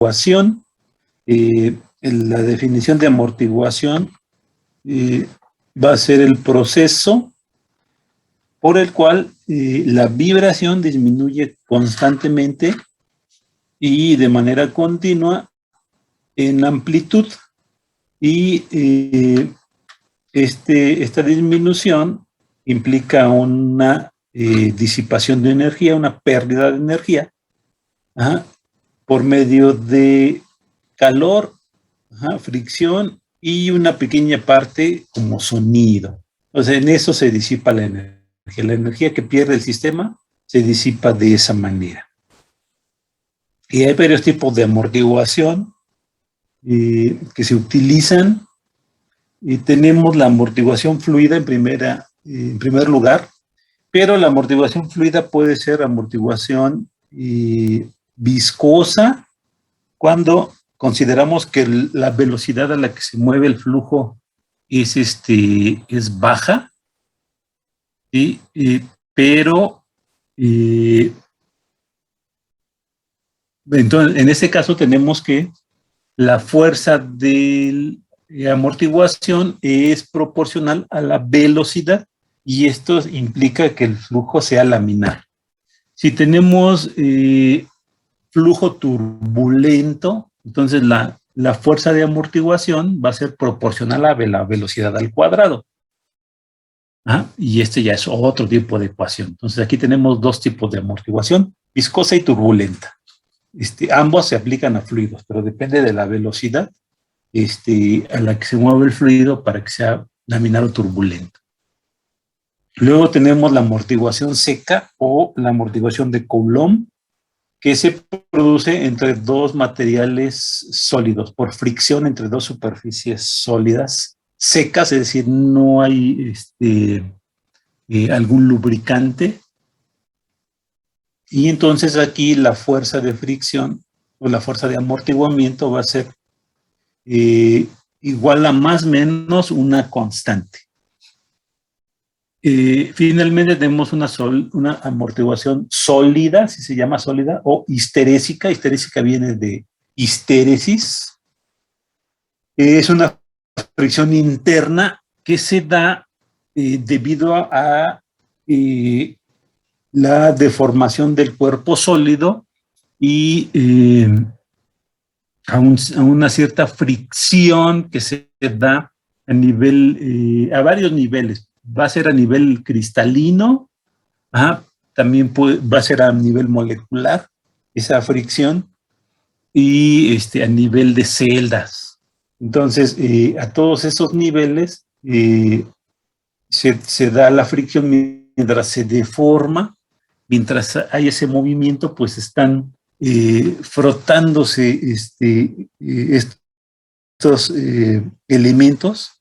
amortiguación. La definición de amortiguación va a ser el proceso por el cual la vibración disminuye constantemente y de manera continua en amplitud. Y esta disminución implica una disipación de energía, una pérdida de energía, por medio de calor, fricción y una pequeña parte como sonido. O sea, en eso se disipa la energía. La energía que pierde el sistema se disipa de esa manera. Y hay varios tipos de amortiguación que se utilizan. Y tenemos la amortiguación fluida en primer lugar, pero la amortiguación fluida puede ser amortiguación viscosa cuando consideramos que la velocidad a la que se mueve el flujo es baja, ¿sí? Pero entonces en ese caso tenemos que la fuerza de amortiguación es proporcional a la velocidad y esto implica que el flujo sea laminar. Si tenemos flujo turbulento, entonces la fuerza de amortiguación va a ser proporcional a la velocidad al cuadrado. Y este ya es otro tipo de ecuación. Entonces aquí tenemos dos tipos de amortiguación, viscosa y turbulenta. Ambos se aplican a fluidos, pero depende de la velocidad a la que se mueve el fluido para que sea laminar o turbulento. Luego tenemos la amortiguación seca o la amortiguación de Coulomb, que se produce entre dos materiales sólidos, por fricción entre dos superficies sólidas secas, es decir, no hay algún lubricante. Y entonces aquí la fuerza de fricción o la fuerza de amortiguamiento va a ser igual a más o menos una constante. Finalmente tenemos una amortiguación sólida, si se llama sólida, o histerésica. Histerésica viene de histéresis. Es una fricción interna que se da debido a la deformación del cuerpo sólido y a una cierta fricción que se da a nivel, a varios niveles. Va a ser a nivel cristalino, también va a ser a nivel molecular, esa fricción, y a nivel de celdas. Entonces, a todos esos niveles se da la fricción mientras se deforma, mientras hay ese movimiento, pues están frotándose estos elementos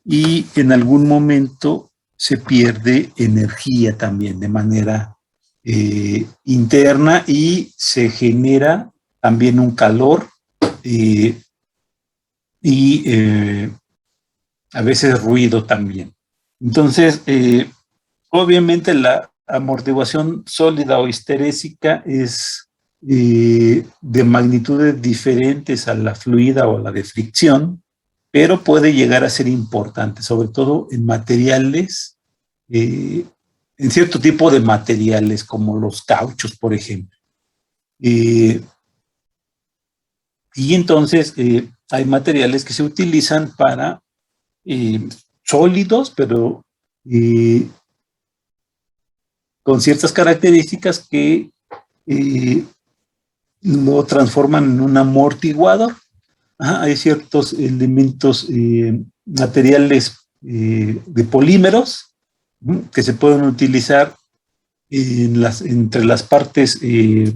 y en algún momento se pierde energía también de manera interna y se genera también un calor y a veces ruido también. Entonces, obviamente la amortiguación sólida o histerésica es de magnitudes diferentes a la fluida o a la de fricción, pero puede llegar a ser importante, sobre todo en materiales, en cierto tipo de materiales como los cauchos, por ejemplo. Y entonces hay materiales que se utilizan para sólidos, pero con ciertas características que lo transforman en un amortiguador. Hay ciertos elementos materiales de polímeros que se pueden utilizar entre las partes que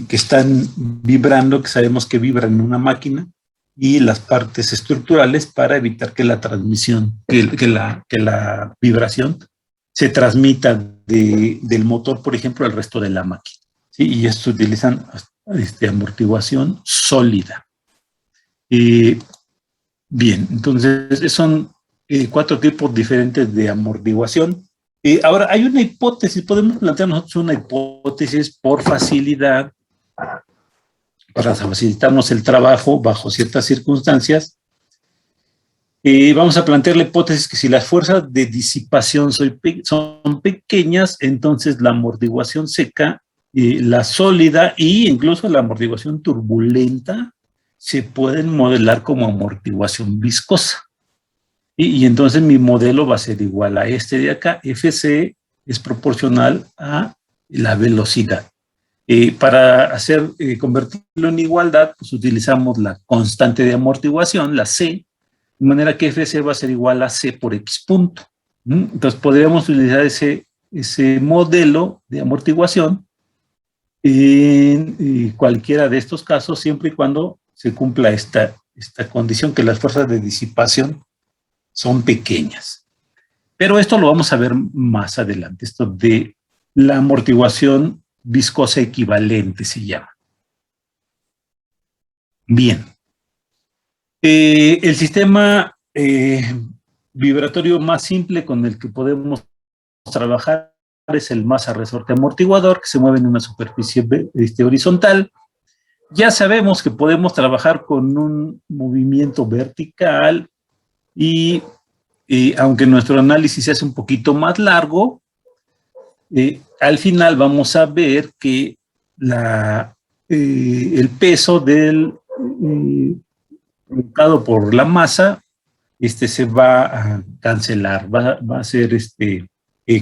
están vibrando, que sabemos que vibran en una máquina, y las partes estructurales para evitar que la transmisión, que la vibración se transmita del motor, por ejemplo, al resto de la máquina. ¿Sí? Y estos utilizan amortiguación sólida. Bien, entonces son 4 tipos diferentes de amortiguación. Ahora, hay una hipótesis, podemos plantear nosotros una hipótesis por facilidad, para facilitarnos el trabajo bajo ciertas circunstancias, vamos a plantear la hipótesis que si las fuerzas de disipación son pequeñas, entonces la amortiguación seca, la sólida e incluso la amortiguación turbulenta se pueden modelar como amortiguación viscosa. Y entonces mi modelo va a ser igual a este de acá. Fc es proporcional a la velocidad. Para convertirlo en igualdad, pues utilizamos la constante de amortiguación, la C, de manera que Fc va a ser igual a C por X punto. Entonces podríamos utilizar ese modelo de amortiguación en cualquiera de estos casos, siempre y cuando se cumpla esta condición, que las fuerzas de disipación son pequeñas. Pero esto lo vamos a ver más adelante, esto de la amortiguación viscosa equivalente se llama. Bien. El sistema vibratorio más simple con el que podemos trabajar es el masa resorte amortiguador, que se mueve en una superficie horizontal. Ya sabemos que podemos trabajar con un movimiento vertical y aunque nuestro análisis se hace un poquito más largo, al final vamos a ver que el peso provocado por la masa se va a cancelar, va a ser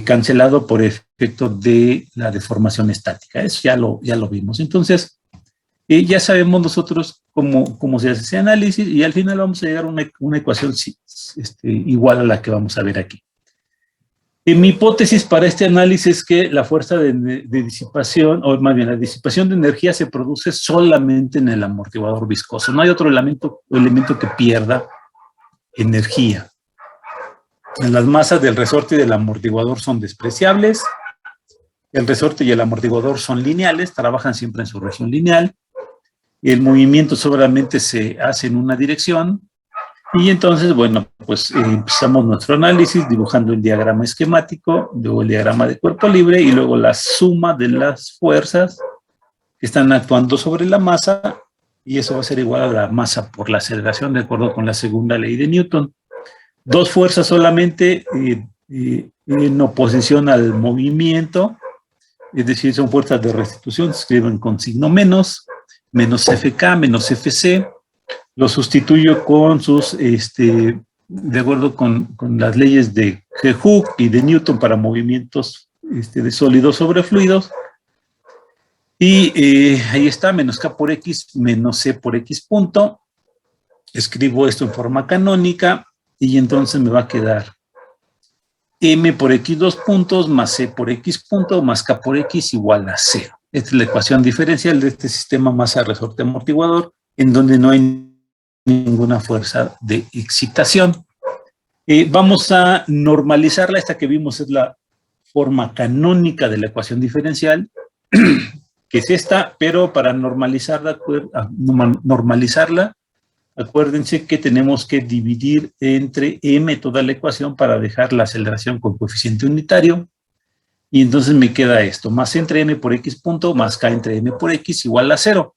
cancelado por efecto de la deformación estática. Eso ya lo vimos. Entonces, ya sabemos nosotros cómo se hace ese análisis y al final vamos a llegar a una ecuación igual a la que vamos a ver aquí. Mi hipótesis para este análisis es que la fuerza de disipación, o más bien la disipación de energía se produce solamente en el amortiguador viscoso. No hay otro elemento que pierda energía. Las masas del resorte y del amortiguador son despreciables. El resorte y el amortiguador son lineales, trabajan siempre en su región lineal. El movimiento solamente se hace en una dirección. Y entonces, bueno, pues empezamos nuestro análisis dibujando el diagrama esquemático, luego el diagrama de cuerpo libre y luego la suma de las fuerzas que están actuando sobre la masa, y eso va a ser igual a la masa por la aceleración, de acuerdo con la segunda ley de Newton. Dos fuerzas solamente en oposición al movimiento, es decir, son fuerzas de restitución, se escriben con signo menos Fk, menos Fc. Lo sustituyo con de acuerdo con las leyes de Hooke y de Newton para movimientos de sólidos sobre fluidos. Y ahí está, menos K por X, menos C por X punto. Escribo esto en forma canónica y entonces me va a quedar M por X 2 puntos más C por X punto más K por X igual a 0. Esta es la ecuación diferencial de este sistema masa resorte amortiguador, en donde no hay ninguna fuerza de excitación. Vamos a normalizarla. Esta que vimos es la forma canónica de la ecuación diferencial, que es esta, pero para normalizarla, acuérdense que tenemos que dividir entre m toda la ecuación para dejar la aceleración con coeficiente unitario. Y entonces me queda esto, más entre m por x punto más k entre m por x igual a 0.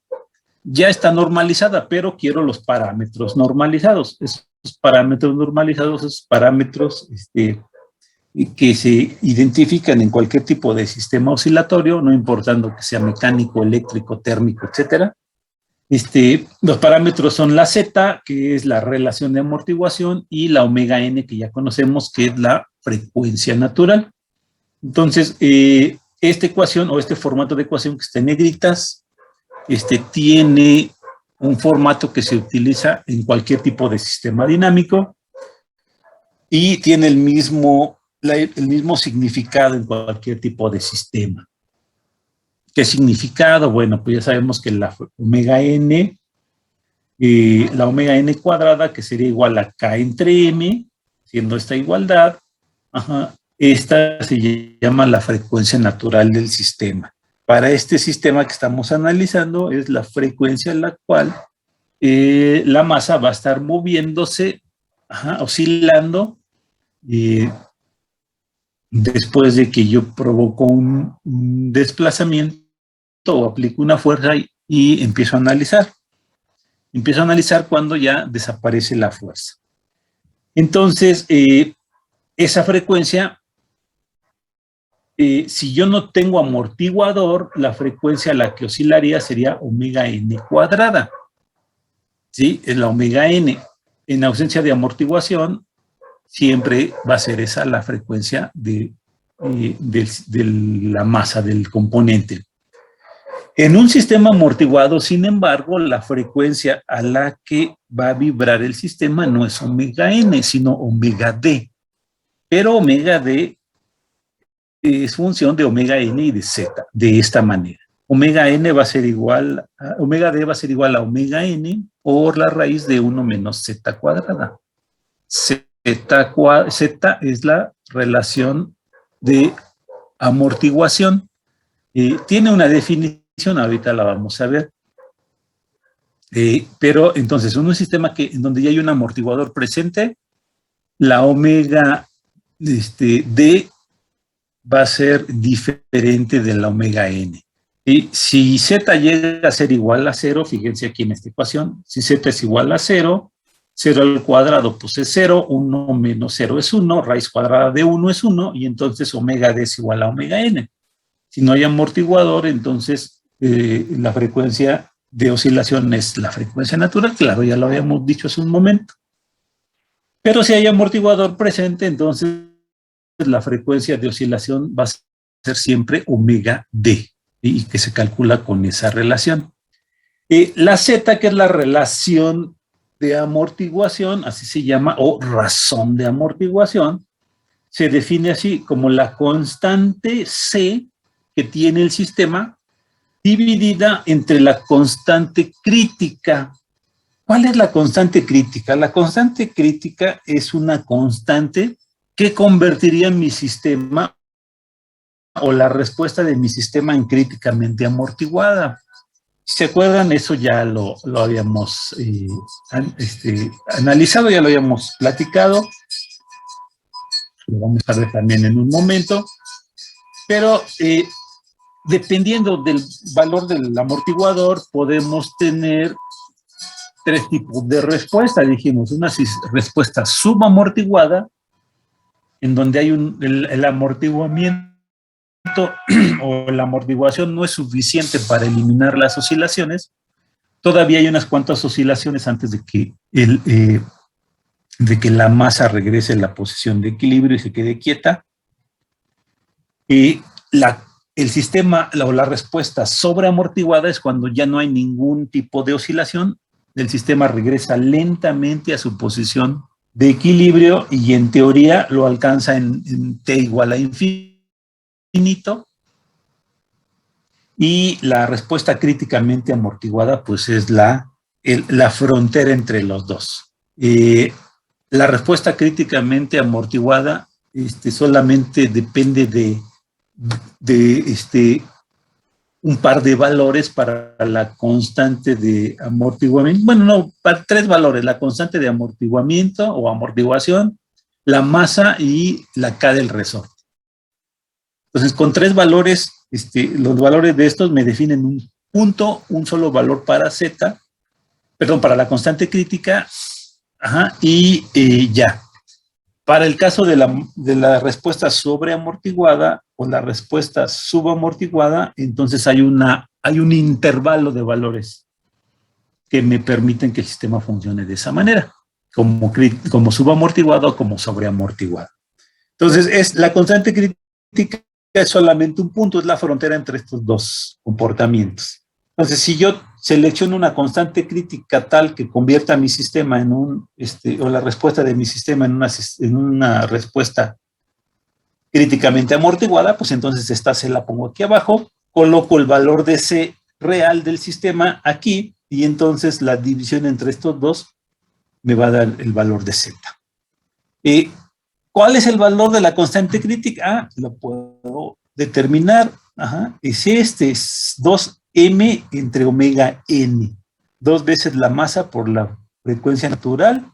Ya está normalizada, pero quiero los parámetros normalizados. Esos parámetros normalizados, esos parámetros que se identifican en cualquier tipo de sistema oscilatorio, no importando que sea mecánico, eléctrico, térmico, etcétera. Los parámetros son la z, que es la relación de amortiguación, y la omega n, que ya conocemos, que es la frecuencia natural. Entonces, esta ecuación o este formato de ecuación que está en negritas, tiene un formato que se utiliza en cualquier tipo de sistema dinámico y tiene el mismo significado en cualquier tipo de sistema. ¿Qué significado? Bueno, pues ya sabemos que la omega n cuadrada, que sería igual a k entre m, siendo esta igualdad, esta se llama la frecuencia natural del sistema. Para este sistema que estamos analizando es la frecuencia en la cual la masa va a estar moviéndose, oscilando, después de que yo provoco un desplazamiento o aplico una fuerza y empiezo a analizar. Empiezo a analizar cuando ya desaparece la fuerza. Entonces, esa frecuencia, si yo no tengo amortiguador, la frecuencia a la que oscilaría sería omega n cuadrada. ¿Sí? Es la omega n. En ausencia de amortiguación, siempre va a ser esa la frecuencia de la masa del componente. En un sistema amortiguado, sin embargo, la frecuencia a la que va a vibrar el sistema no es omega n, sino omega d. Pero omega d es función de omega n y de z, de esta manera. Omega n va a ser igual, omega d va a ser igual a omega n por la raíz de 1 menos z cuadrada. Z es la relación de amortiguación. Tiene una definición, ahorita la vamos a ver. Pero entonces, en un sistema en donde ya hay un amortiguador presente, la omega D va a ser diferente de la omega n. Y si z llega a ser igual a 0, fíjense aquí en esta ecuación, si z es igual a 0, 0 al cuadrado pues es 0, 1 menos 0 es 1, raíz cuadrada de 1 es 1, y entonces omega d es igual a omega n. Si no hay amortiguador, entonces la frecuencia de oscilación es la frecuencia natural, claro, ya lo habíamos dicho hace un momento. Pero si hay amortiguador presente, entonces la frecuencia de oscilación va a ser siempre omega d, y que se calcula con esa relación. La z, que es la relación de amortiguación, así se llama, o razón de amortiguación, se define así como la constante c que tiene el sistema dividida entre la constante crítica. ¿Cuál es la constante crítica? La constante crítica es una constante que convertiría mi sistema o la respuesta de mi sistema en críticamente amortiguada. Si se acuerdan, eso ya lo habíamos analizado, ya lo habíamos platicado. Lo vamos a ver también en un momento. Pero dependiendo del valor del amortiguador, podemos tener tres tipos de respuesta. Dijimos, una respuesta subamortiguada, en donde hay el amortiguamiento o la amortiguación no es suficiente para eliminar las oscilaciones. Todavía hay unas cuantas oscilaciones antes de que la masa regrese a la posición de equilibrio y se quede quieta. El sistema o la respuesta sobreamortiguada es cuando ya no hay ningún tipo de oscilación, el sistema regresa lentamente a su posición de equilibrio y en teoría lo alcanza en t igual a infinito. Y la respuesta críticamente amortiguada pues es la frontera entre los dos. La respuesta críticamente amortiguada solamente depende de un par de valores para la constante de amortiguamiento. Bueno, no, para 3 valores: la constante de amortiguamiento o amortiguación, la masa y la K del resorte. Entonces, con 3 valores, los valores de estos me definen un punto, un solo valor para Z, perdón, para la constante crítica, y ya. Para el caso de la respuesta sobreamortiguada o la respuesta subamortiguada, entonces hay un intervalo de valores que me permiten que el sistema funcione de esa manera, como subamortiguado o como sobreamortiguado. Entonces, la constante crítica es solamente un punto, es la frontera entre estos dos comportamientos. Entonces, si yo selecciono una constante crítica tal que convierta mi sistema en o la respuesta de mi sistema en una respuesta críticamente amortiguada, pues entonces esta C la pongo aquí abajo, coloco el valor de C real del sistema aquí, y entonces la división entre estos dos me va a dar el valor de Z. ¿Cuál es el valor de la constante crítica? Lo puedo determinar. Es es 2m entre omega n. 2 veces la masa por la frecuencia natural.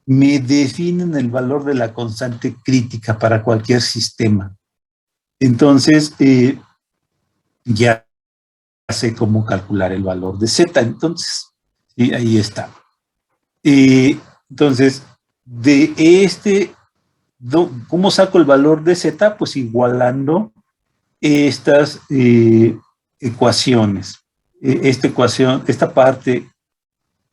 Me definen el valor de la constante crítica para cualquier sistema. Entonces, ya sé cómo calcular el valor de Z. Entonces, sí, ahí está. Entonces, ¿cómo saco el valor de Z? Pues igualando estas ecuaciones. Esta parte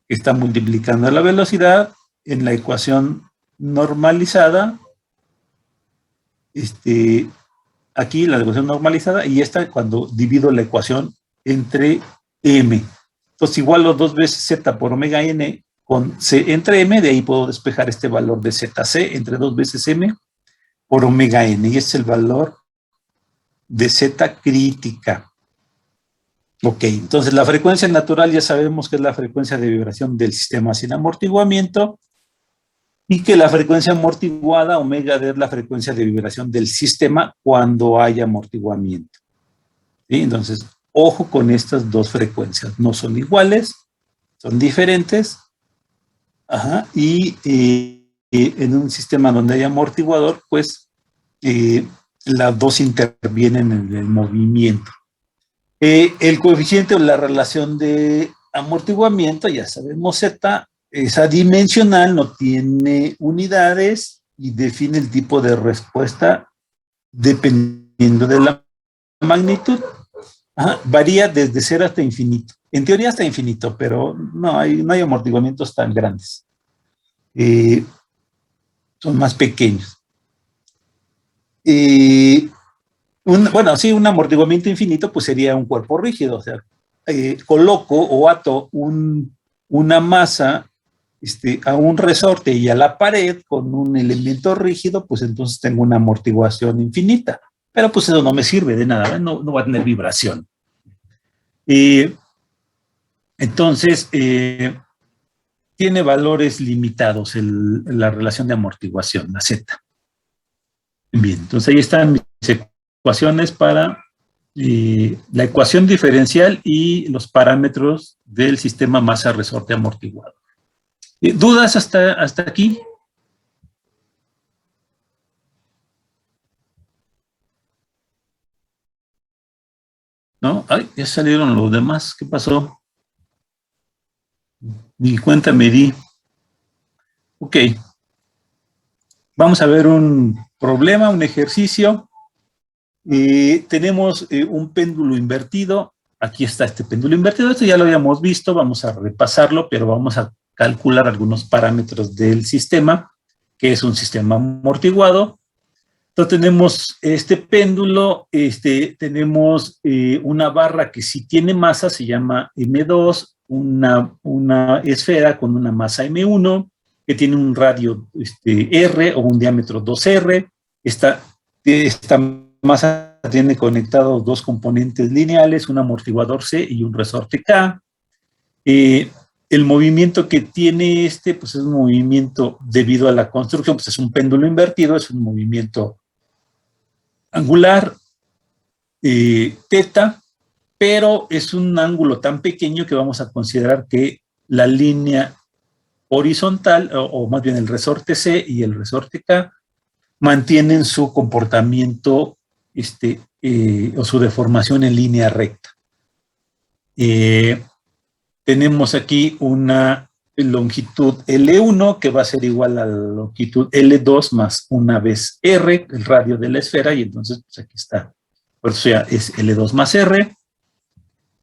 está multiplicando la velocidad en la ecuación normalizada, aquí la ecuación normalizada, y esta cuando divido la ecuación entre m. Entonces igualo 2 veces z por omega n con c entre m, de ahí puedo despejar este valor de zc entre 2 veces m por omega n, y este es el valor de z crítica. Ok, entonces la frecuencia natural ya sabemos que es la frecuencia de vibración del sistema sin amortiguamiento, y que la frecuencia amortiguada, omega d, es la frecuencia de vibración del sistema cuando hay amortiguamiento. ¿Sí? Entonces, ojo con estas dos frecuencias, no son iguales, son diferentes. Ajá, y en un sistema donde hay amortiguador, pues las dos intervienen en el movimiento. El coeficiente o la relación de amortiguamiento, ya sabemos Z, es adimensional, no tiene unidades y define el tipo de respuesta dependiendo de la magnitud. Ajá, varía desde 0 hasta infinito. En teoría hasta infinito, pero no hay amortiguamientos tan grandes. Son más pequeños. Un amortiguamiento infinito pues sería un cuerpo rígido, o sea, coloco o ato una masa a un resorte y a la pared con un elemento rígido, pues entonces tengo una amortiguación infinita. Pero pues eso no me sirve de nada, no va a tener vibración. Entonces, tiene valores limitados la relación de amortiguación, la Z. Bien, entonces ahí están mis ecuaciones para la ecuación diferencial y los parámetros del sistema masa-resorte amortiguado. ¿Dudas hasta aquí? ¿No? Ay, ya salieron los demás. ¿Qué pasó? Ni cuenta me di. Ok. Vamos a ver un problema, un ejercicio. Tenemos un péndulo invertido. Aquí está este péndulo invertido. Esto ya lo habíamos visto. Vamos a repasarlo, pero vamos a calcular algunos parámetros del sistema, que es un sistema amortiguado. Entonces tenemos este péndulo, tenemos una barra que sí tiene masa, se llama M2, una esfera con una masa M1, que tiene un radio R o un diámetro 2R. Esta masa tiene conectados dos componentes lineales, un amortiguador C y un resorte K. El movimiento que tiene pues es un movimiento debido a la construcción, pues es un péndulo invertido, es un movimiento angular, teta, pero es un ángulo tan pequeño que vamos a considerar que la línea horizontal, o más bien el resorte C y el resorte K, mantienen su comportamiento o su deformación en línea recta. Tenemos aquí una longitud L1 que va a ser igual a la longitud L2 más una vez R, el radio de la esfera, y entonces pues aquí está. Por eso ya es L2 más R.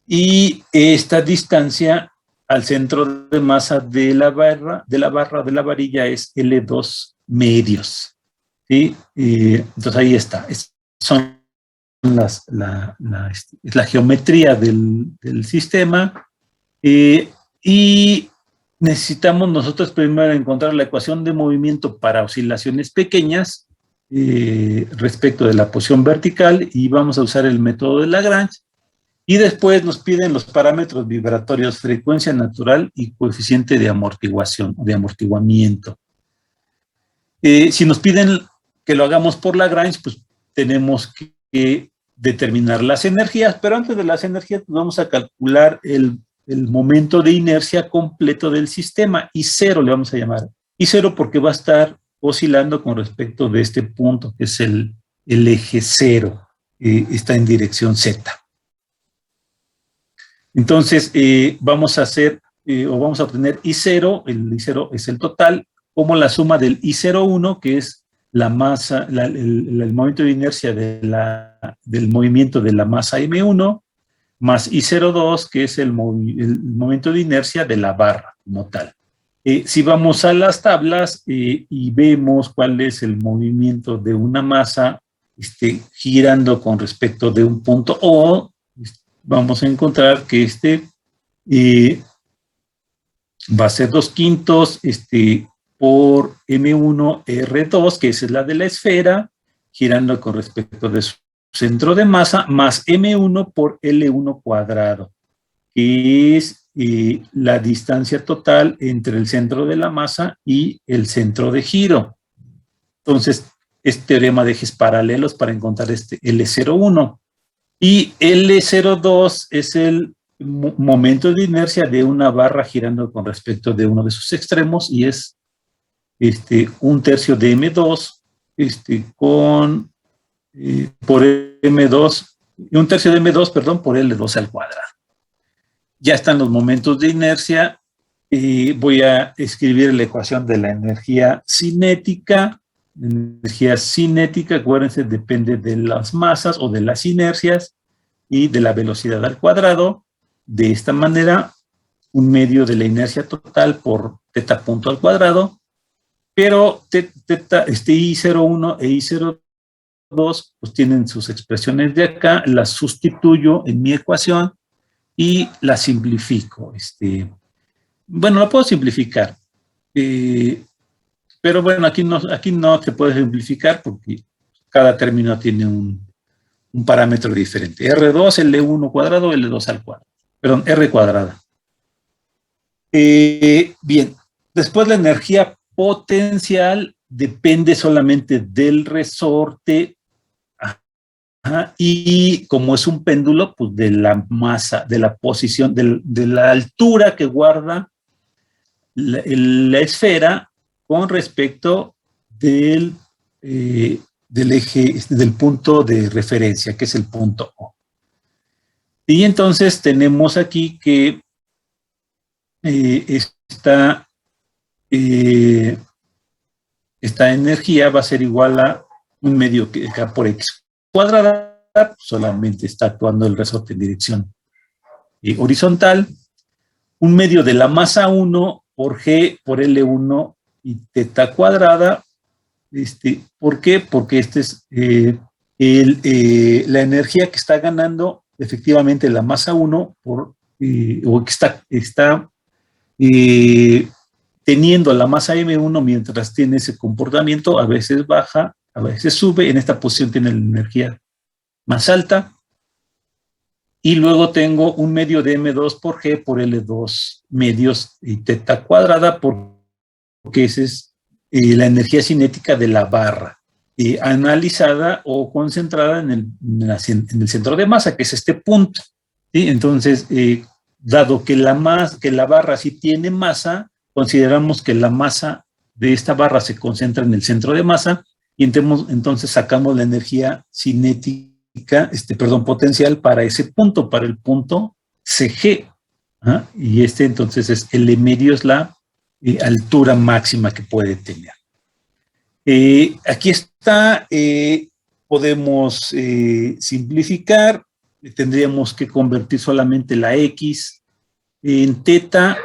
Y esta distancia al centro de masa de la varilla es L2 medios. ¿Sí? Entonces ahí está. Son la geometría del sistema. Y necesitamos nosotros primero encontrar la ecuación de movimiento para oscilaciones pequeñas respecto de la posición vertical, y vamos a usar el método de Lagrange, y después nos piden los parámetros vibratorios, frecuencia natural y coeficiente de amortiguación, de amortiguamiento. Si nos piden que lo hagamos por Lagrange, pues tenemos que determinar las energías, pero antes de las energías pues vamos a calcular el momento de inercia completo del sistema, I0 le vamos a llamar. I0 porque va a estar oscilando con respecto de este punto, que es el eje 0, está en dirección Z. Entonces, vamos a hacer, o vamos a obtener I0, el I0 es el total, como la suma del I01, que es la masa, el momento de inercia del movimiento de la masa M1, más I02, que es el momento de inercia de la barra como tal. Si vamos a las tablas y vemos cuál es el movimiento de una masa girando con respecto de un punto O, vamos a encontrar que va a ser 2/5 por M1 R2, que esa es la de la esfera, girando con respecto de su centro de masa, más M1 por L1 cuadrado, que es la distancia total entre el centro de la masa y el centro de giro. Entonces, es teorema de ejes paralelos para encontrar L01. Y L02 es el momento de inercia de una barra girando con respecto de uno de sus extremos, y es 1/3 de M2 por M2, 1/3 de M2, perdón, por L2 al cuadrado. Ya están los momentos de inercia. Voy a escribir la ecuación de la energía cinética. La energía cinética, acuérdense, depende de las masas o de las inercias y de la velocidad al cuadrado. De esta manera, 1/2 de la inercia total por teta punto al cuadrado, pero I01 e I02 pues tienen sus expresiones de acá, las sustituyo en mi ecuación y la simplifico. Bueno, lo puedo simplificar, pero bueno, aquí no se puede simplificar porque cada término tiene un parámetro diferente. R2, L1 cuadrado, L2 al cuadrado. Perdón, R cuadrada. Bien, después la energía potencial depende solamente del resorte. Y como es un péndulo, pues de la masa, de la posición, de la altura que guarda la esfera con respecto del eje, del punto de referencia, que es el punto O. Y entonces tenemos aquí que esta energía va a ser igual a 1/2 K por X cuadrada, solamente está actuando el resorte en dirección horizontal, 1/2 de la masa 1 por G por L1 y teta cuadrada. ¿Por qué? Porque es la energía que está ganando efectivamente la masa 1 o que está teniendo la masa M1 mientras tiene ese comportamiento, a veces baja, a veces sube. En esta posición tiene la energía más alta. Y luego tengo 1/2 de M2 por G por L2 medios y teta cuadrada, porque esa es la energía cinética de la barra, analizada o concentrada en el centro de masa, que es este punto. ¿Sí? Entonces, dado que la barra sí tiene masa, consideramos que la masa de esta barra se concentra en el centro de masa, y entonces sacamos la energía cinética, potencial para ese punto, para el punto CG. Y entonces es L medio, es la altura máxima que puede tener. Aquí está, podemos simplificar, tendríamos que convertir solamente la X en teta.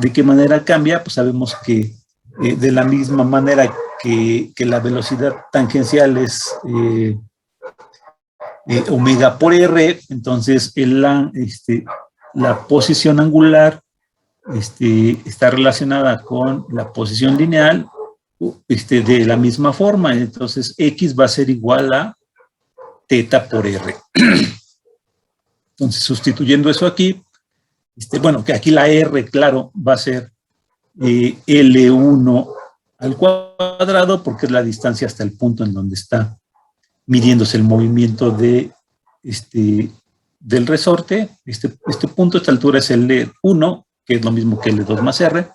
¿De qué manera cambia? Pues sabemos que de la misma manera que la velocidad tangencial es omega por R, entonces la posición angular está relacionada con la posición lineal de la misma forma. Entonces X va a ser igual a teta por R. Entonces, sustituyendo eso aquí, bueno, que aquí la R, claro, va a ser L1 al cuadrado, porque es la distancia hasta el punto en donde está midiéndose el movimiento del resorte. Este punto, esta altura es L1, que es lo mismo que L2 más R.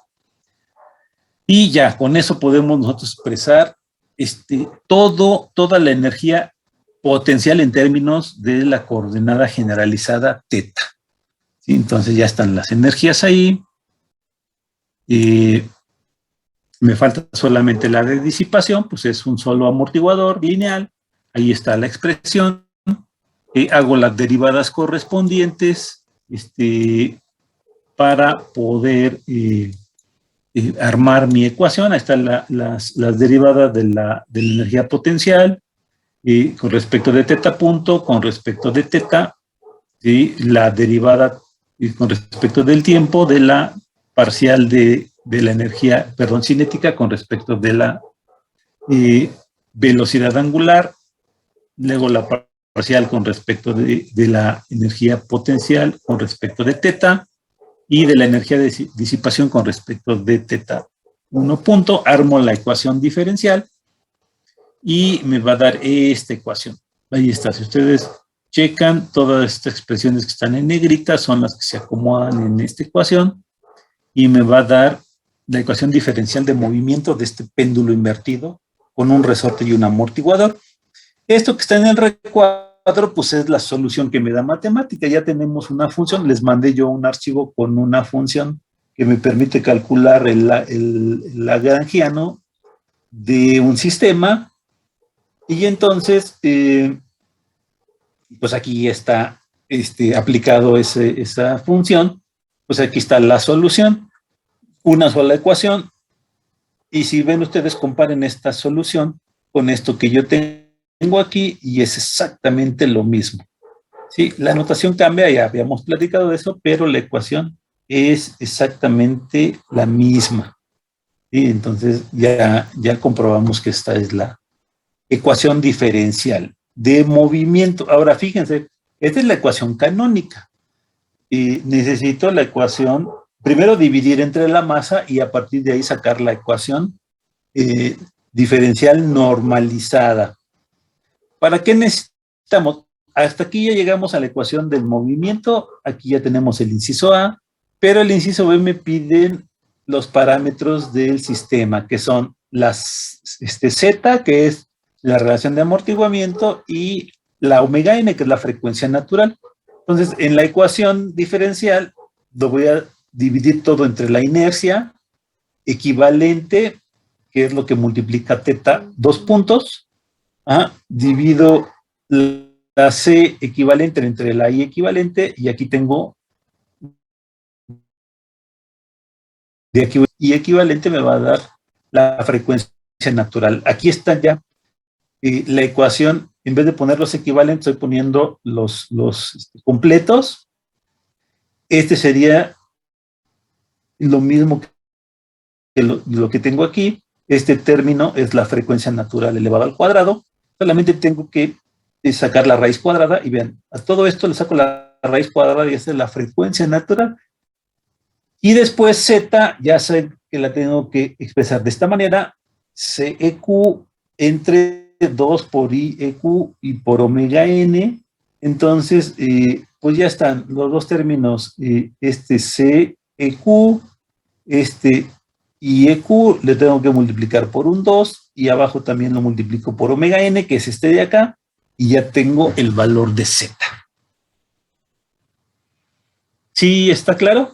Y ya, con eso podemos nosotros expresar toda la energía potencial en términos de la coordenada generalizada teta. ¿sí? Entonces ya están las energías ahí. Me falta solamente la de disipación, pues es un solo amortiguador lineal. Ahí está la expresión. Hago las derivadas correspondientes para poder armar mi ecuación. Ahí están las derivadas de la energía potencial con respecto de teta punto, con respecto de teta, ¿sí? La derivada con respecto del tiempo de la parcial de la energía, perdón, cinética con respecto de la velocidad angular, luego la parcial con respecto de la energía potencial con respecto de teta y de la energía de disipación con respecto de teta 1 punto, armo la ecuación diferencial y me va a dar esta ecuación. Ahí está, si ustedes checan, todas estas expresiones que están en negrita son las que se acomodan en esta ecuación y me va a dar la ecuación diferencial de movimiento de este péndulo invertido con un resorte y un amortiguador. Esto que está en el recuadro, pues es la solución que me da matemática. Ya tenemos una función, les mandé yo un archivo con una función que me permite calcular el lagrangiano de un sistema. Y entonces, pues aquí está aplicado esa función, pues aquí está la solución, una sola ecuación, y si ven ustedes, comparen esta solución con esto que yo tengo aquí, y es exactamente lo mismo. Sí, la notación cambia, ya habíamos platicado de eso, pero la ecuación es exactamente la misma. ¿Sí? Entonces ya comprobamos que esta es la ecuación diferencial de movimiento. Ahora fíjense, esta es la ecuación canónica. Y necesito la ecuación, primero dividir entre la masa y a partir de ahí sacar la ecuación diferencial normalizada. ¿Para qué necesitamos? Hasta aquí ya llegamos a la ecuación del movimiento, aquí ya tenemos el inciso A, pero el inciso B me piden los parámetros del sistema, que son las Z, que es la relación de amortiguamiento, y la omega n, que es la frecuencia natural. Entonces, en la ecuación diferencial, lo voy a dividir todo entre la inercia equivalente, que es lo que multiplica teta, 2 puntos, divido la C equivalente entre la I equivalente, y aquí tengo de aquí, y equivalente me va a dar la frecuencia natural. Aquí está ya la ecuación, en vez de poner los equivalentes, estoy poniendo los completos. Este sería lo mismo que lo que tengo aquí. Este término es la frecuencia natural elevado al cuadrado. Solamente tengo que sacar la raíz cuadrada y vean, a todo esto le saco la raíz cuadrada y esa es la frecuencia natural. Y después Z, ya sé que la tengo que expresar de esta manera, CEQ entre 2 por IEQ y por omega n. Entonces, pues ya están los dos términos, CEQ, IEQ, le tengo que multiplicar por un 2 y abajo también lo multiplico por omega n, que es este de acá, y ya tengo el valor de Z. ¿Sí está claro?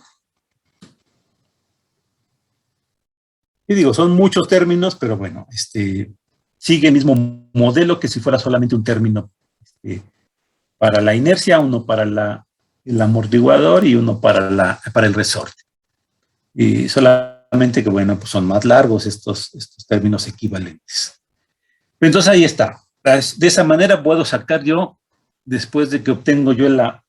Y digo, son muchos términos, pero bueno, sigue el mismo modelo que si fuera solamente un término para la inercia, uno para el amortiguador y uno para el resorte. Y solamente que, bueno, pues son más largos estos términos equivalentes. Entonces ahí está. De esa manera puedo sacar yo, después de que obtengo yo la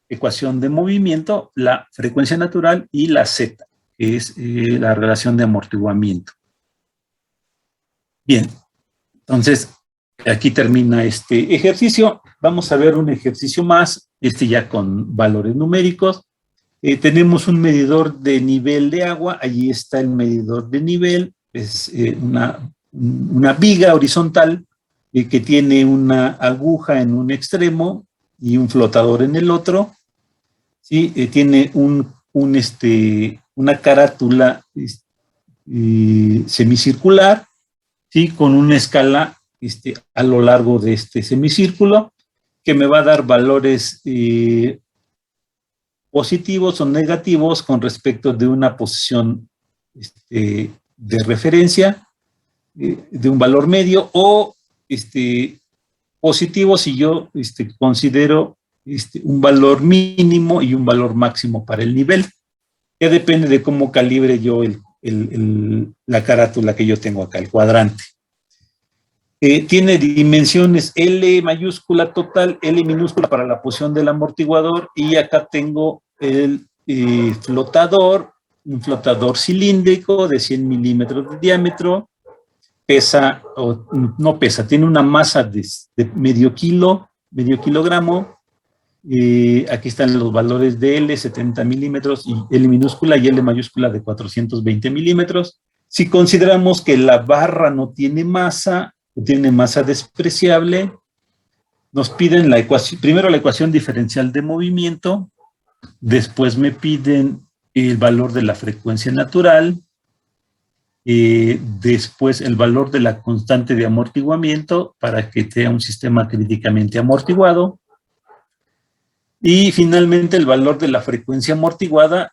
ecuación de movimiento, la frecuencia natural y la Z, que es la relación de amortiguamiento. Bien, entonces aquí termina este ejercicio. Vamos a ver un ejercicio más, ya con valores numéricos. Tenemos un medidor de nivel de agua, allí está el medidor de nivel, es una viga horizontal que tiene una aguja en un extremo y un flotador en el otro. ¿Sí? Tiene una carátula semicircular, ¿sí? Con una escala a lo largo de este semicírculo, que me va a dar valores positivos o negativos con respecto de una posición de referencia, de un valor medio, o positivo si yo considero un valor mínimo y un valor máximo para el nivel. Ya depende de cómo calibre yo la carátula que yo tengo acá, el cuadrante. Tiene dimensiones L mayúscula total, L minúscula para la posición del amortiguador, y acá tengo el flotador, un flotador cilíndrico de 100 milímetros de diámetro, pesa, o no pesa, tiene una masa de medio kilogramo. Aquí están los valores de L, 70 milímetros, y L minúscula y L mayúscula de 420 milímetros. Si consideramos que la barra no tiene masa despreciable, nos piden la ecuación, primero la ecuación diferencial de movimiento, después me piden el valor de la frecuencia natural, después el valor de la constante de amortiguamiento para que sea un sistema críticamente amortiguado, y finalmente el valor de la frecuencia amortiguada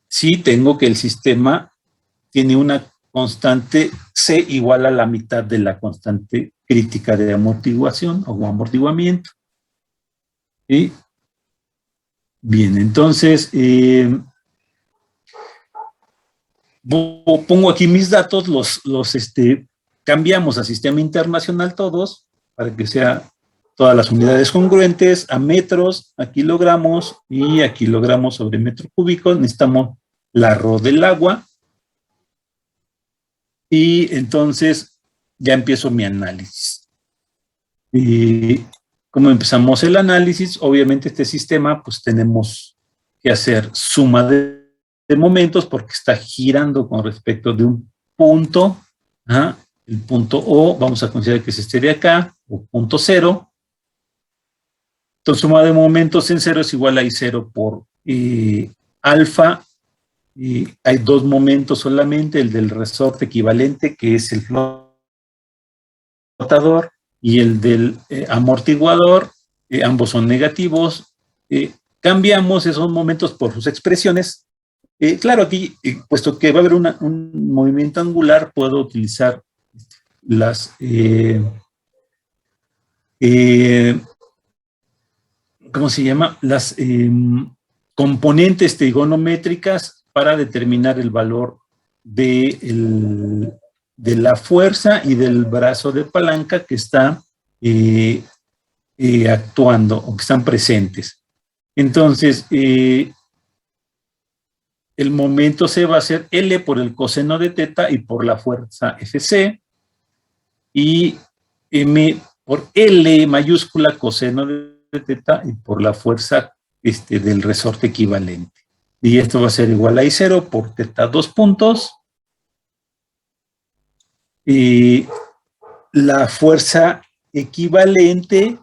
si tengo que el sistema tiene una constante C igual a la mitad de la constante crítica de amortiguación o amortiguamiento. ¿Sí? Bien, entonces pongo aquí mis datos, cambiamos a sistema internacional todos, para que sea todas las unidades congruentes, a metros, a kilogramos y a kilogramos sobre metro cúbico. Necesitamos la ρ del agua. Y entonces ya empiezo mi análisis. Y como empezamos el análisis, obviamente este sistema, pues tenemos que hacer suma de momentos porque está girando con respecto de un punto. El punto O, vamos a considerar que es este de acá, o punto cero. Entonces, suma de momentos en cero es igual a I0 por alfa. Y hay dos momentos solamente, el del resorte equivalente, que es el flotador, y el del amortiguador, ambos son negativos. Cambiamos esos momentos por sus expresiones. Claro, aquí, puesto que va a haber un movimiento angular, puedo utilizar las ¿cómo se llama? Las componentes trigonométricas para determinar el valor de la fuerza y del brazo de palanca que está actuando o que están presentes. Entonces, el momento C va a ser L por el coseno de teta y por la fuerza Fc, y M por L mayúscula coseno de teta y por la fuerza del resorte equivalente. Y esto va a ser igual a I0 por teta 2 puntos. Y la fuerza equivalente,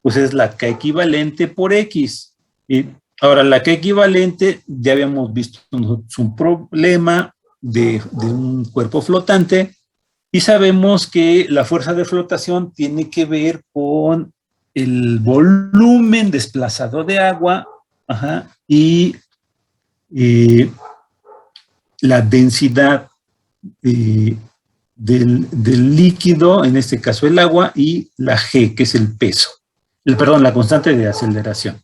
pues es la K equivalente por X. Y ahora, la K equivalente, ya habíamos visto un problema de un cuerpo flotante, y sabemos que la fuerza de flotación tiene que ver con el volumen desplazado de agua, y la densidad del líquido, en este caso el agua, y la G, que es el peso, la constante de aceleración.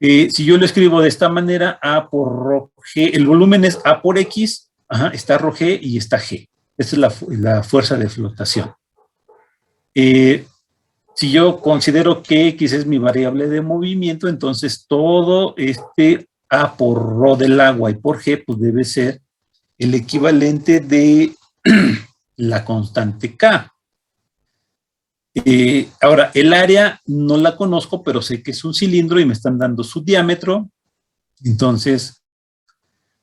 Si yo lo escribo de esta manera, A por ρ G, el volumen es A por X, está ρ G y está G. Esta es la fuerza de flotación. Si yo considero que X es mi variable de movimiento, entonces todo A por ρ del agua y por G, pues debe ser el equivalente de la constante K. Ahora, el área no la conozco, pero sé que es un cilindro y me están dando su diámetro. Entonces,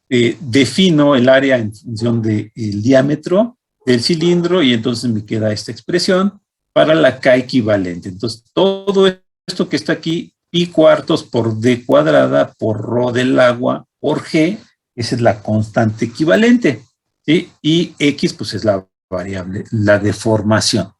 defino el área en función del diámetro del cilindro, y entonces me queda esta expresión para la K equivalente. Entonces, todo esto que está aquí, pi cuartos por d cuadrada por ρ del agua por G, esa es la constante equivalente, ¿sí? Y X, pues es la variable, la deformación.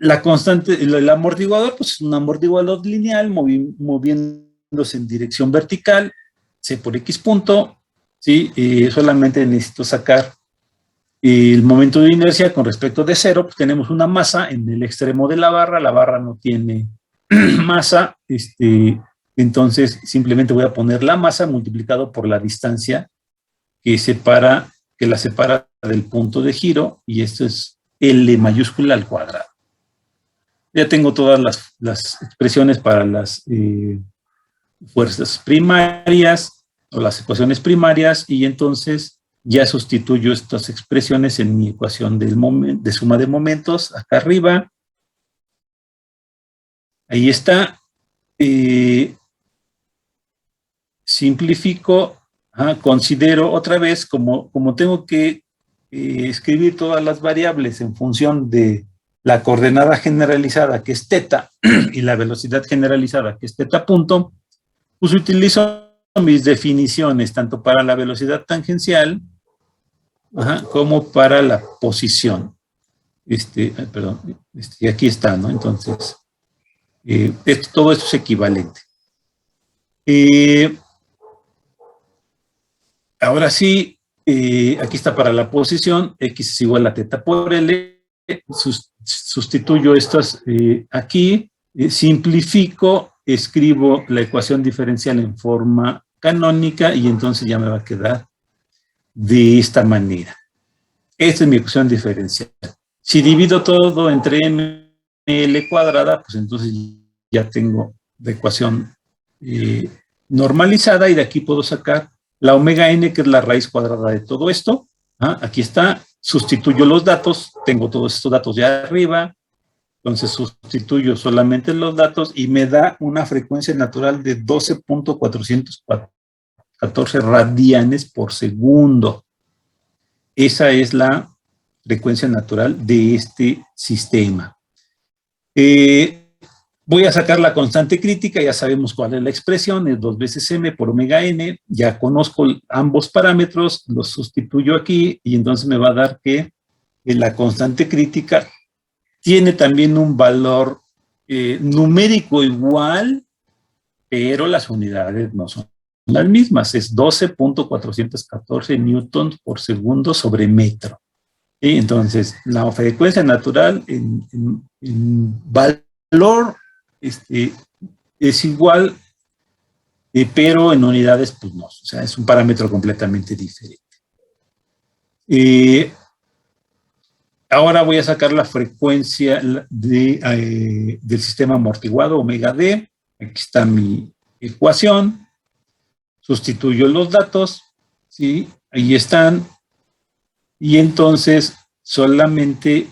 La constante, el amortiguador, pues es un amortiguador lineal moviéndose en dirección vertical, C por X punto, ¿sí? Solamente necesito sacar el momento de inercia con respecto de cero, pues tenemos una masa en el extremo de la barra no tiene masa, entonces simplemente voy a poner la masa multiplicado por la distancia que la separa del punto de giro, y esto es L mayúscula al cuadrado. Ya tengo todas las expresiones para las fuerzas primarias o las ecuaciones primarias, y entonces ya sustituyo estas expresiones en mi ecuación de suma de momentos, acá arriba. Ahí está. Simplifico, considero otra vez, como tengo que escribir todas las variables en función de la coordenada generalizada, que es teta, y la velocidad generalizada, que es teta punto, pues utilizo mis definiciones, tanto para la velocidad tangencial, como para la posición. Y aquí está, ¿no? Entonces, todo esto es equivalente. Ahora sí, aquí está para la posición, X es igual a teta por L, sustituyo estas aquí, simplifico, escribo la ecuación diferencial en forma canónica, y entonces ya me va a quedar de esta manera. Esta es mi ecuación diferencial. Si divido todo entre ml cuadrada, pues entonces ya tengo la ecuación normalizada, y de aquí puedo sacar la omega n, que es la raíz cuadrada de todo esto. Aquí está, sustituyo los datos, tengo todos estos datos ya arriba, entonces sustituyo solamente los datos y me da una frecuencia natural de 12.414 radianes por segundo. Esa es la frecuencia natural de este sistema. Voy a sacar la constante crítica, ya sabemos cuál es la expresión, es 2 veces m por omega n, ya conozco ambos parámetros, los sustituyo aquí, y entonces me va a dar que la constante crítica tiene también un valor numérico igual, pero las unidades no son las mismas, es 12.414 newtons por segundo sobre metro. ¿Sí? Entonces, la frecuencia natural en valor es igual, pero en unidades, pues no. O sea, es un parámetro completamente diferente. Ahora voy a sacar la frecuencia del sistema amortiguado, omega D. Aquí está mi ecuación. Sustituyo los datos, ¿sí? Ahí están. Y entonces solamente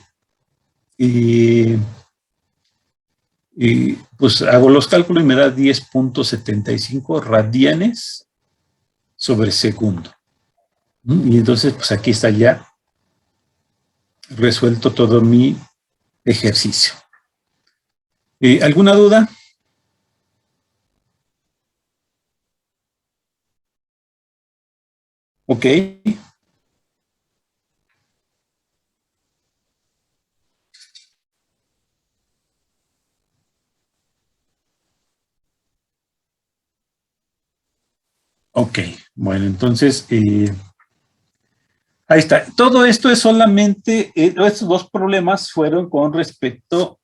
pues hago los cálculos y me da 10.75 radianes sobre segundo. Y entonces, pues aquí está ya resuelto todo mi ejercicio. ¿Alguna duda? Ok. Ok, bueno, entonces, ahí está. Todo esto es solamente, estos dos problemas fueron con respecto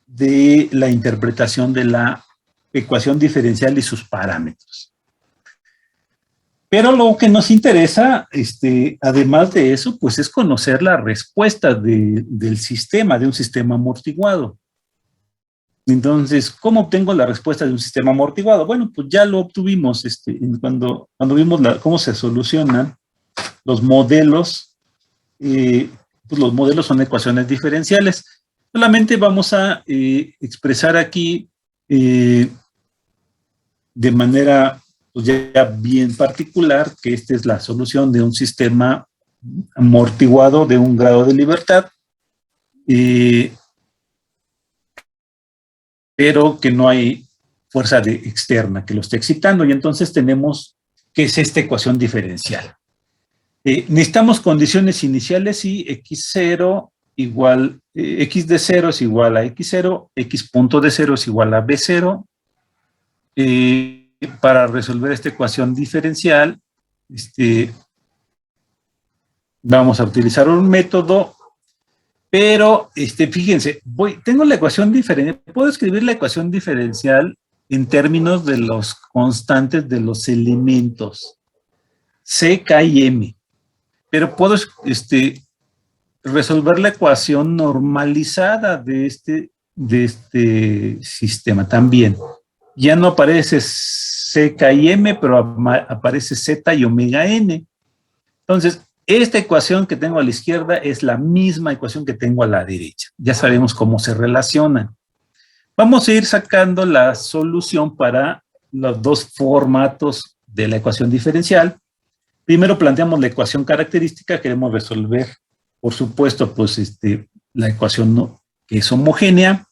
de la interpretación de la ecuación diferencial y sus parámetros. Pero lo que nos interesa, además de eso, pues es conocer la respuesta del sistema, de un sistema amortiguado. Entonces, ¿cómo obtengo la respuesta de un sistema amortiguado? Bueno, pues ya lo obtuvimos cuando vimos cómo se solucionan los modelos. Pues los modelos son ecuaciones diferenciales. Solamente vamos a expresar aquí de manera pues ya bien particular que esta es la solución de un sistema amortiguado de un grado de libertad, pero que no hay fuerza externa que lo esté excitando, y entonces tenemos que es esta ecuación diferencial. Necesitamos condiciones iniciales y x0 igual, x de 0 es igual a x0, x punto de 0 es igual a b0. Para resolver esta ecuación diferencial, vamos a utilizar un método, pero fíjense, tengo la ecuación diferencial, puedo escribir la ecuación diferencial en términos de los constantes de los elementos C, K y M, pero puedo resolver la ecuación normalizada de este sistema también. Ya no aparece C, K y M, pero aparece Z y omega N. Entonces, esta ecuación que tengo a la izquierda es la misma ecuación que tengo a la derecha. Ya sabemos cómo se relacionan. Vamos a ir sacando la solución para los dos formatos de la ecuación diferencial. Primero planteamos la ecuación característica, queremos resolver, por supuesto, pues la ecuación que es homogénea.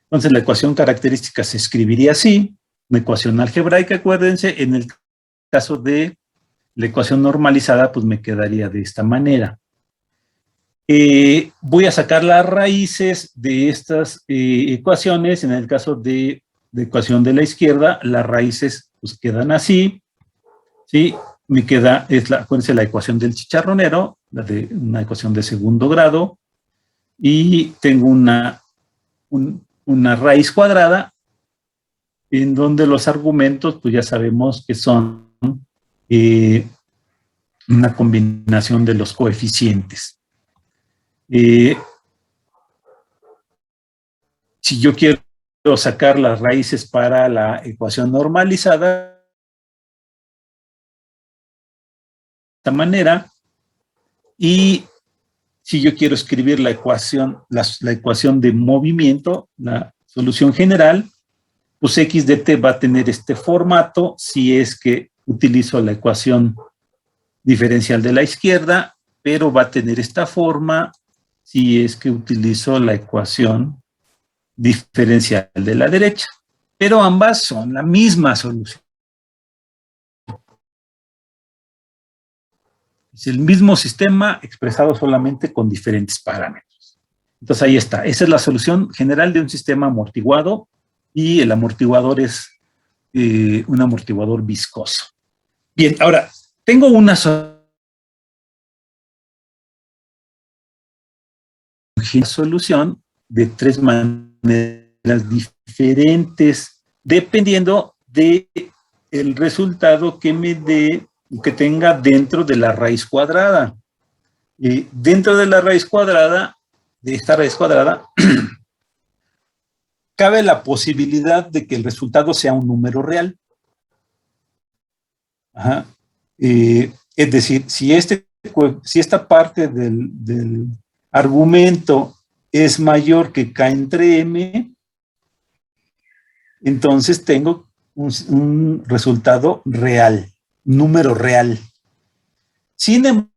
Entonces la ecuación característica se escribiría así, una ecuación algebraica, acuérdense, en el caso de la ecuación normalizada, pues me quedaría de esta manera. Voy a sacar las raíces de estas ecuaciones. En el caso de la ecuación de la izquierda, las raíces pues quedan así, ¿sí? Me queda, acuérdense, la ecuación del chicharronero, una ecuación de segundo grado, y tengo una raíz cuadrada, en donde los argumentos, pues ya sabemos que son una combinación de los coeficientes. Si yo quiero sacar las raíces para la ecuación normalizada, de esta manera, y si yo quiero escribir la ecuación de movimiento, la solución general, pues x de t va a tener este formato si es que utilizo la ecuación diferencial de la izquierda, pero va a tener esta forma si es que utilizo la ecuación diferencial de la derecha. Pero ambas son la misma solución. Es el mismo sistema expresado solamente con diferentes parámetros. Entonces ahí está. Esa es la solución general de un sistema amortiguado, y el amortiguador es un amortiguador viscoso. Bien, ahora, tengo una solución de tres maneras diferentes, dependiendo del resultado que me dé, que tenga dentro de la raíz cuadrada. Dentro de la raíz cuadrada, de esta raíz cuadrada, cabe la posibilidad de que el resultado sea un número real. Ajá. Es decir, si esta parte del argumento es mayor que K entre M, entonces tengo un resultado real, un número real. Sin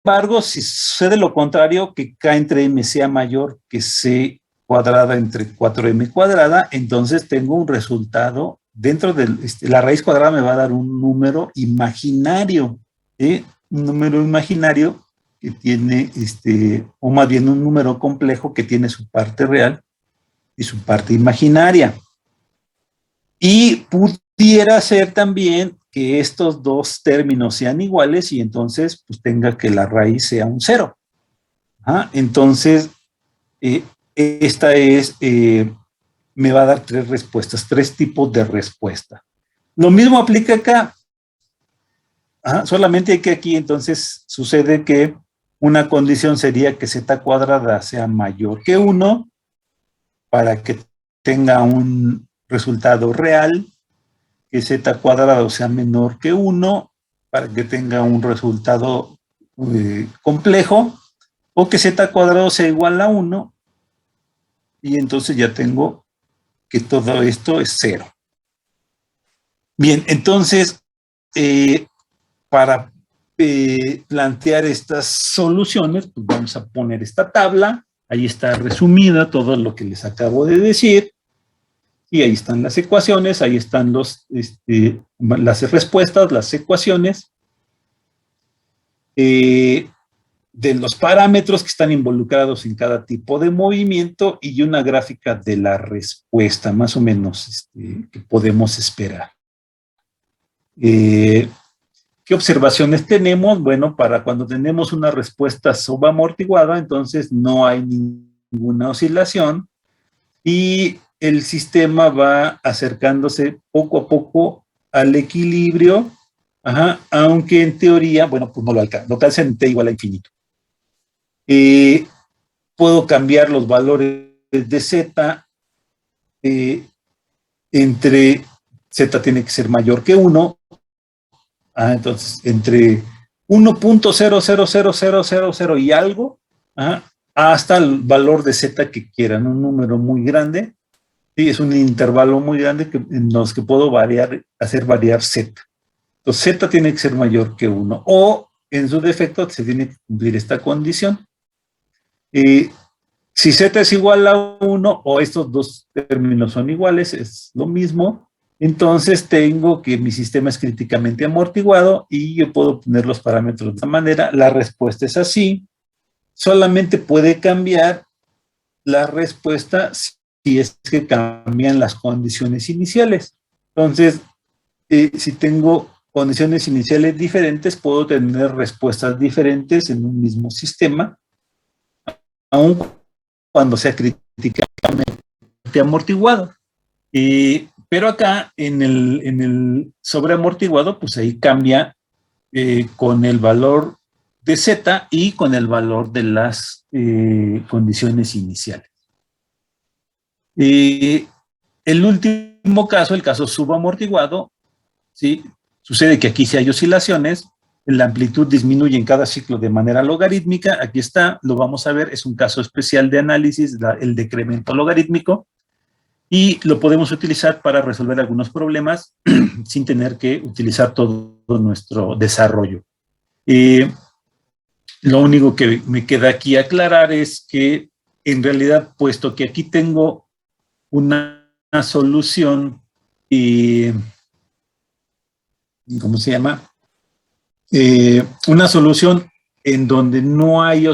embargo, si sucede lo contrario, que K entre M sea mayor que C cuadrada entre 4M cuadrada, entonces tengo un resultado dentro de la raíz cuadrada me va a dar un número imaginario, un número imaginario que tiene, o más bien un número complejo que tiene su parte real y su parte imaginaria. Y pudiera ser también que estos dos términos sean iguales y entonces pues tenga que la raíz sea un 0. Entonces, esta es, me va a dar tres respuestas, tres tipos de respuesta. Lo mismo aplica acá. Solamente que aquí entonces sucede que una condición sería que z cuadrada sea mayor que 1 para que tenga un resultado real, que z cuadrado sea menor que 1 para que tenga un resultado complejo, o que z cuadrado sea igual a 1 y entonces ya tengo que todo esto es 0. Bien, entonces, para plantear estas soluciones, pues vamos a poner esta tabla. Ahí está resumida todo lo que les acabo de decir. Y ahí están las ecuaciones, ahí están las respuestas, las ecuaciones. de los parámetros que están involucrados en cada tipo de movimiento y una gráfica de la respuesta, más o menos, que podemos esperar. ¿Qué observaciones tenemos? Bueno, para cuando tenemos una respuesta subamortiguada, entonces no hay ninguna oscilación y el sistema va acercándose poco a poco al equilibrio, aunque en teoría, bueno, pues no lo alcanza, lo alcanza en t igual a infinito. Puedo cambiar los valores de z entre z tiene que ser mayor que 1, entonces entre 1.000000 y algo, hasta el valor de z que quieran, un número muy grande, ¿sí? Es un intervalo muy grande en los que puedo hacer variar z. Entonces z tiene que ser mayor que 1, o en su defecto se tiene que cumplir esta condición. Si z es igual a 1, o estos dos términos son iguales, es lo mismo, entonces tengo que mi sistema es críticamente amortiguado y yo puedo poner los parámetros de esta manera. La respuesta es así. Solamente puede cambiar la respuesta si es que cambian las condiciones iniciales. Entonces, si tengo condiciones iniciales diferentes, puedo tener respuestas diferentes en un mismo sistema, aun cuando sea críticamente amortiguado. Pero acá, en el sobreamortiguado, pues ahí cambia con el valor de z y con el valor de las condiciones iniciales. El último caso, el caso subamortiguado, ¿sí? Sucede que aquí sí hay oscilaciones, la amplitud disminuye en cada ciclo de manera logarítmica. Aquí está, lo vamos a ver, es un caso especial de análisis, el decremento logarítmico, y lo podemos utilizar para resolver algunos problemas sin tener que utilizar todo nuestro desarrollo. Lo único que me queda aquí aclarar es que, en realidad, puesto que aquí tengo una solución, ¿cómo se llama? Una solución en donde no hay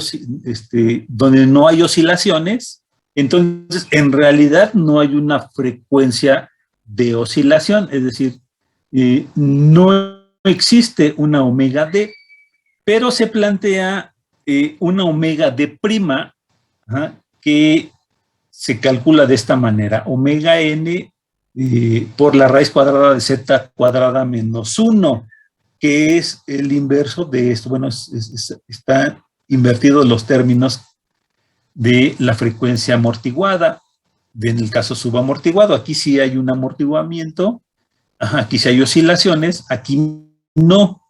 oscilaciones, entonces en realidad no hay una frecuencia de oscilación, es decir, no existe una omega D, pero se plantea una omega D prima, que se calcula de esta manera: omega n por la raíz cuadrada de z cuadrada menos 1, que es el inverso de esto. Bueno, está invertido los términos de la frecuencia amortiguada. En el caso subamortiguado, aquí sí hay un amortiguamiento, aquí sí hay oscilaciones, aquí no.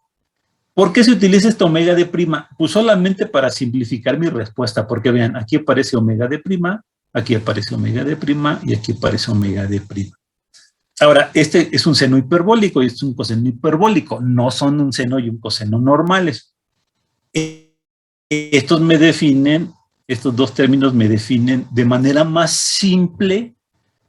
¿Por qué se utiliza esta omega D prima? Pues solamente para simplificar mi respuesta, porque vean, aquí aparece omega D prima, aquí aparece omega D prima y aquí aparece omega D prima. Ahora, este es un seno hiperbólico y este es un coseno hiperbólico. No son un seno y un coseno normales. Estos dos términos me definen de manera más simple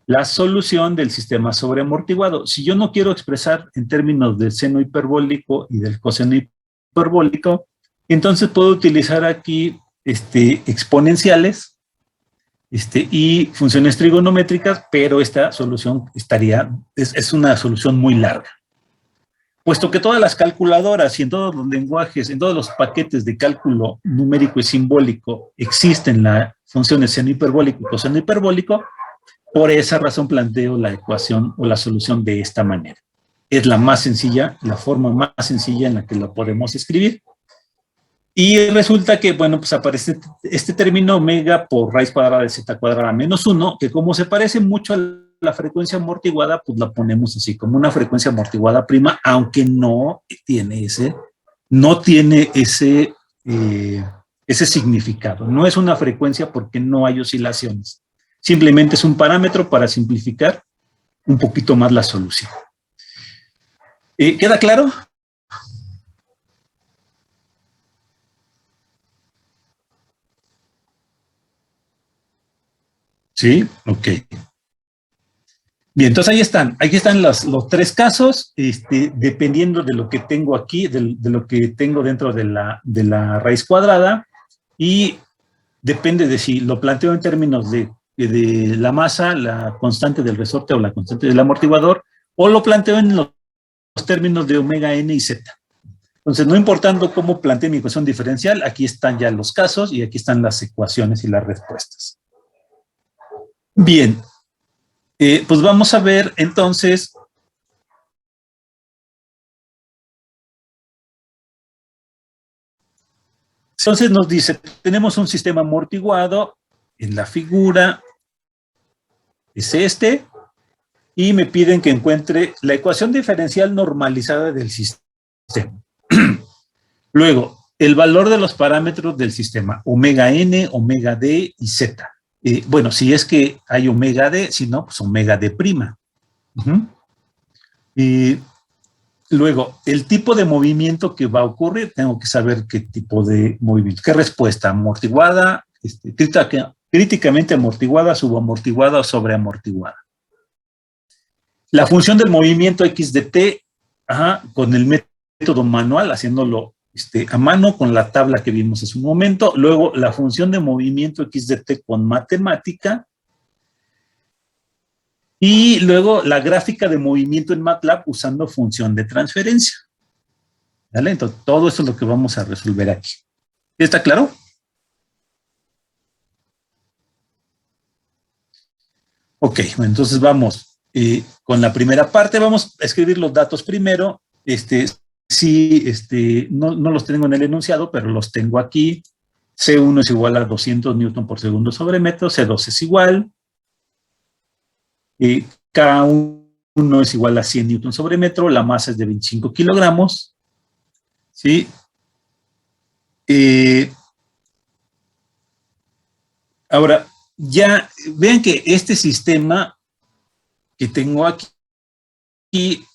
la solución del sistema sobreamortiguado. Si yo no quiero expresar en términos del seno hiperbólico y del coseno hiperbólico, entonces puedo utilizar aquí exponenciales y funciones trigonométricas, pero esta solución es una solución muy larga. Puesto que todas las calculadoras y en todos los lenguajes, en todos los paquetes de cálculo numérico y simbólico existen las funciones seno hiperbólico y coseno hiperbólico, por esa razón planteo la ecuación o la solución de esta manera. Es la más sencilla, la forma más sencilla en la que lo podemos escribir. Y resulta que, bueno, pues aparece este término omega por raíz cuadrada de z cuadrada menos 1, que como se parece mucho a la frecuencia amortiguada, pues la ponemos así, como una frecuencia amortiguada prima, aunque no tiene ese significado. No es una frecuencia porque no hay oscilaciones. Simplemente es un parámetro para simplificar un poquito más la solución. ¿Queda claro? Sí, ok. Bien, entonces ahí están los tres casos, dependiendo de lo que tengo aquí, de lo que tengo dentro de la raíz cuadrada. y depende de si lo planteo en términos de la masa, la constante del resorte o la constante del amortiguador, o lo planteo en los términos de omega n y z. Entonces, no importando cómo plantee mi ecuación diferencial, aquí están ya los casos y aquí están las ecuaciones y las respuestas. Bien, pues vamos a ver entonces. Entonces nos dice, tenemos un sistema amortiguado, en la figura es este, y me piden que encuentre la ecuación diferencial normalizada del sistema. Luego, el valor de los parámetros del sistema, omega n, omega d y z. Bueno, si es que hay omega d, si no, pues omega d prima. Y luego, el tipo de movimiento que va a ocurrir, tengo que saber qué tipo de movimiento, qué respuesta, amortiguada, críticamente amortiguada, subamortiguada o sobreamortiguada. La función del movimiento x de t, con el método manual, haciéndolo a mano con la tabla que vimos hace un momento. Luego, la función de movimiento x de t con matemática. Y luego, la gráfica de movimiento en MATLAB usando función de transferencia. ¿Vale? Entonces, todo eso es lo que vamos a resolver aquí. ¿Está claro? Ok, bueno, entonces vamos con la primera parte. Vamos a escribir los datos primero. Sí, no los tengo en el enunciado, pero los tengo aquí. C1 es igual a 200 newton por segundo sobre metro, C2 es igual, K1 es igual a 100 newton sobre metro, la masa es de 25 kilogramos, ¿sí? Ahora, ya vean que este sistema que tengo aquí,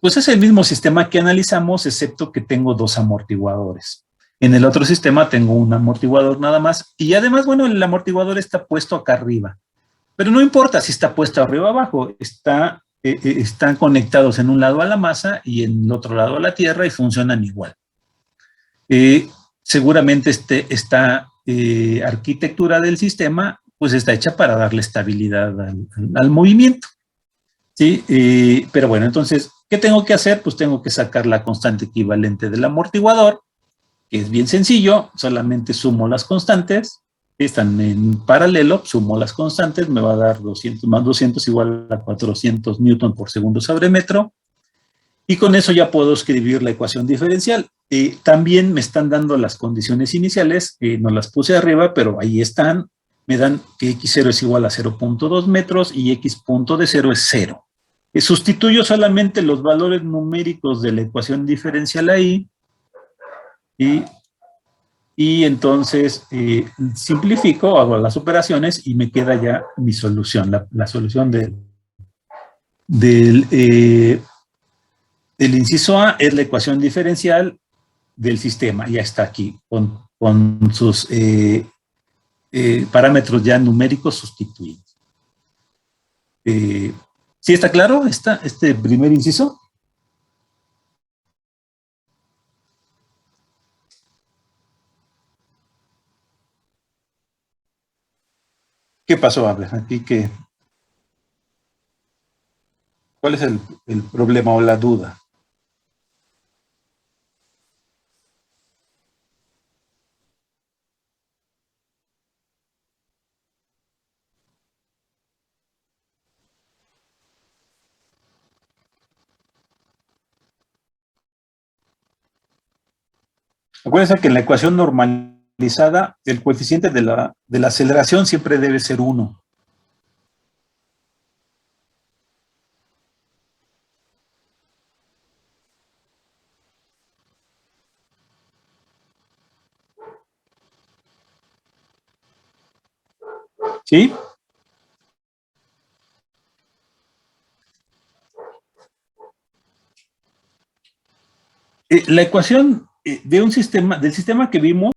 pues es el mismo sistema que analizamos, excepto que tengo dos amortiguadores. En el otro sistema tengo un amortiguador nada más, y además, bueno, el amortiguador está puesto acá arriba. Pero no importa si está puesto arriba o abajo, están conectados en un lado a la masa y en el otro lado a la Tierra y funcionan igual. Seguramente esta arquitectura del sistema pues está hecha para darle estabilidad al movimiento. ¿Sí? Pero bueno, entonces, ¿qué tengo que hacer? Pues tengo que sacar la constante equivalente del amortiguador, que es bien sencillo, solamente sumo las constantes, están en paralelo, sumo las constantes, me va a dar 200 más 200 igual a 400 newton por segundo sobre metro, y con eso ya puedo escribir la ecuación diferencial. También me están dando las condiciones iniciales, no las puse arriba, pero ahí están, me dan que x0 es igual a 0.2 metros y x punto de 0 es 0. Sustituyo solamente los valores numéricos de la ecuación diferencial ahí, y entonces simplifico, hago las operaciones y me queda ya mi solución, la solución del inciso A es la ecuación diferencial del sistema, ya está aquí, con sus parámetros ya numéricos sustituidos. ¿Sí está claro este primer inciso? ¿Qué pasó? A ver, aquí ¿cuál es el problema o la duda? Acuérdense que en la ecuación normalizada, el coeficiente de la aceleración siempre debe ser 1. ¿Sí? La ecuación del sistema que vimos